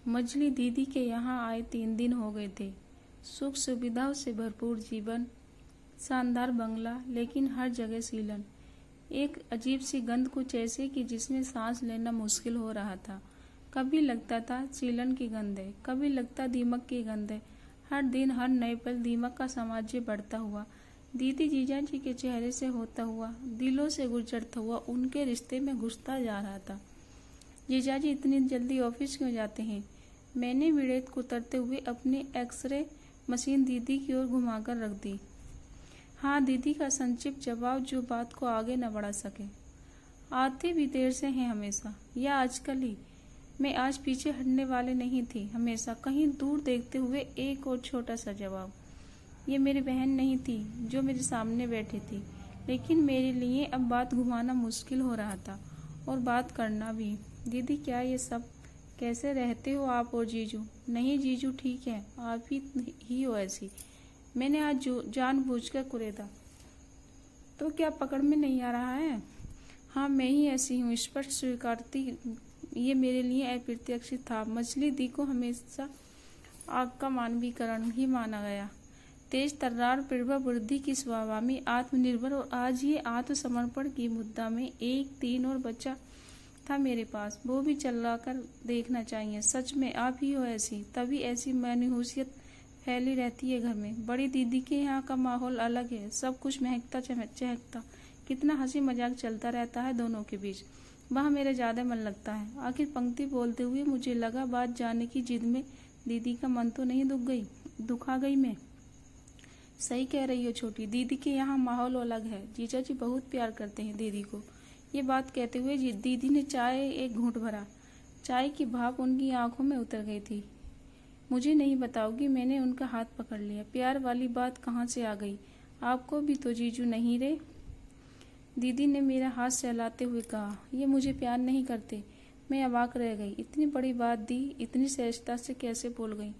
मजली दीदी के यहाँ आए 3 दिन हो गए थे। सुख सुविधाओं से भरपूर जीवन, शानदार बंगला, लेकिन हर जगह सीलन। एक अजीब सी गंध, कुछ ऐसे कि जिसमें सांस लेना मुश्किल हो रहा था। कभी लगता था सीलन की गंध है, कभी लगता दीमक की गंध है। हर दिन हर नए पल दीमक का साम्राज्य बढ़ता हुआ, दीदी जीजा जी के चेहरे से होता हुआ, दिलों से गुजरता हुआ उनके रिश्ते में घुसता जा रहा था। जीजा जी इतनी जल्दी ऑफिस क्यों जाते हैं? मैंने विड़ेत कुतरते हुए अपनी एक्सरे मशीन दीदी की ओर घुमाकर रख दी। हाँ, दीदी का संक्षिप्त जवाब जो बात को आगे न बढ़ा सके। आते भी देर से हैं हमेशा, या आजकल ही। मैं आज पीछे हटने वाले नहीं थी, हमेशा कहीं दूर देखते हुए एक और छोटा सा जवाब। ये मेरी बहन नहीं थी जो मेरे सामने बैठी थी, लेकिन मेरे लिए अब बात घुमाना मुश्किल हो रहा था और बात करना भी। दीदी, क्या ये सब कैसे रहते हो आप और जीजू? नहीं जीजू ठीक है, आप ही हो ऐसी। मैंने आज जानबूझकर कुरेदा। तो क्या पकड़ में नहीं आ रहा है? हाँ, मैं ही ऐसी हूँ, स्पष्ट स्वीकारती। ये मेरे लिए अप्रत्याशित था। मछली दी को हमेशा आग का मानवीकरण ही माना गया। तेज तर्रार प्रभा बुद्धि की स्वाभावी, आत्मनिर्भर, और आज ये आत्मसमर्पण की मुद्दा में 1, 3 और बच्चा था मेरे पास। वो भी चला कर देखना चाहिए। सच में आप ही हो ऐसी, तभी ऐसी मनहूसियत फैली रहती है घर में। बड़ी दीदी के यहाँ का माहौल अलग है, सब कुछ महकता चहकता, कितना हंसी मजाक चलता रहता है दोनों के बीच। वहाँ मेरा ज्यादा मन लगता है। आखिर पंक्ति बोलते हुए मुझे लगा बात जाने की जिद में दीदी का मन तो नहीं दुखा गई मैं। सही कह रही हो छोटी, दीदी के यहाँ माहौल अलग है। जीजा जी बहुत प्यार करते हैं दीदी को। ये बात कहते हुए दीदी ने एक घूंट भरा। चाय की भाप उनकी आंखों में उतर गई थी। मुझे नहीं बताओगी? मैंने उनका हाथ पकड़ लिया। प्यार वाली बात कहाँ से आ गई? आपको भी तो जीजू नहीं रे? दीदी ने मेरा हाथ सहलाते हुए कहा। ये मुझे प्यार नहीं करते। मैं अवाक रह गई। इतनी बड़ी बात दी इतनी सहजता से कैसे बोल गई?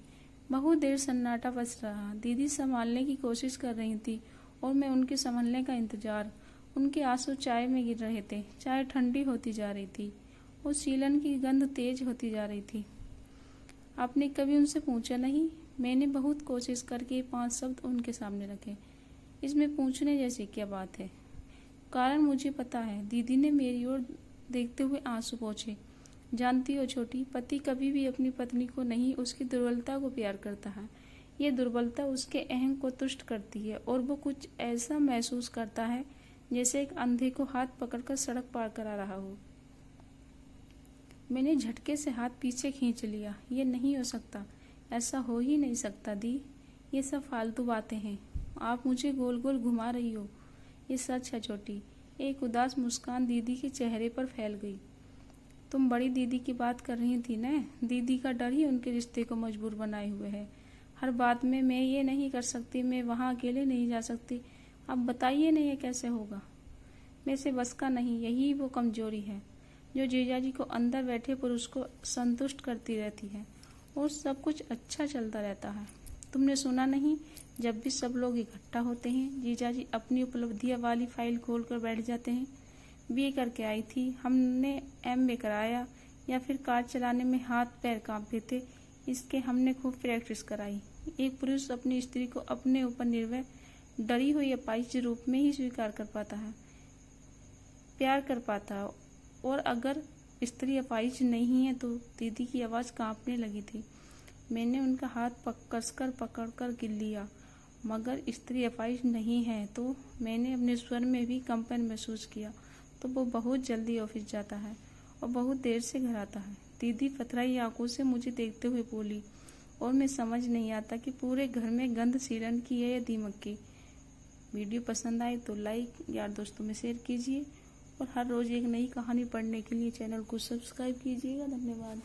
बहुत देर सन्नाटा बच रहा। दीदी संभालने की कोशिश कर रही थी और मैं उनके संभलने का इंतजार। उनके आंसू चाय में गिर रहे थे। चाय ठंडी होती जा रही थी और सीलन की गंध तेज होती जा रही थी। आपने कभी उनसे पूछा नहीं? मैंने बहुत कोशिश करके 5 शब्द उनके सामने रखे। इसमें पूछने जैसी क्या बात है? कारण मुझे पता है। दीदी ने मेरी ओर देखते हुए आंसू पोंछे। जानती हो छोटी, पति कभी भी अपनी पत्नी को नहीं, उसकी दुर्बलता को प्यार करता है। ये दुर्बलता उसके अहं को तुष्ट करती है और वो कुछ ऐसा महसूस करता है जैसे एक अंधे को हाथ पकड़कर सड़क पार करा रहा हो। मैंने झटके से हाथ पीछे खींच लिया। ये नहीं हो सकता, ऐसा हो ही नहीं सकता दी। ये सब फालतू बातें हैं। आप मुझे गोल गोल घुमा रही हो। ये सच है छोटी। एक उदास मुस्कान दीदी के चेहरे पर फैल गई। तुम बड़ी दीदी की बात कर रही थी न? दीदी का डर ही उनके रिश्ते को मजबूर बनाए हुए है। हर बात में मैं ये नहीं कर सकती, मैं वहाँ अकेले नहीं जा सकती। अब बताइए न, ये कैसे होगा? मैं से बस का नहीं। यही वो कमजोरी है जो जीजा जी को अंदर बैठे पुरुष को संतुष्ट करती रहती है और सब कुछ अच्छा चलता रहता है। तुमने सुना नहीं, जब भी सब लोग इकट्ठा होते हैं जीजा जी अपनी उपलब्धियां वाली फाइल खोल कर बैठ जाते हैं। बीए करके आई थी, हमने एमए कराया, या फिर कार चलाने में हाथ पैर कांपते थे, इसके हमने खूब प्रैक्टिस कराई। एक पुरुष अपनी स्त्री को अपने ऊपर निर्भय, डरी हुई अपाहिज रूप में ही स्वीकार कर पाता है, प्यार कर पाता है। और अगर स्त्री अपाहिज नहीं है तो दीदी की आवाज़ कांपने लगी थी। मैंने उनका हाथ कसकर पकड़कर गिर लिया। मगर स्त्री अपाहिज नहीं है तो? मैंने अपने स्वर में भी कंपन महसूस किया। तो वो बहुत जल्दी ऑफिस जाता है और बहुत देर से घर आता है। दीदी पथराई आंखों से मुझे देखते हुए बोली। और मैं समझ नहीं आता कि पूरे घर में गंध सीलन की है या दीमक की। वीडियो पसंद आए तो लाइक, यार दोस्तों में शेयर कीजिए और हर रोज एक नई कहानी पढ़ने के लिए चैनल को सब्सक्राइब कीजिएगा। धन्यवाद।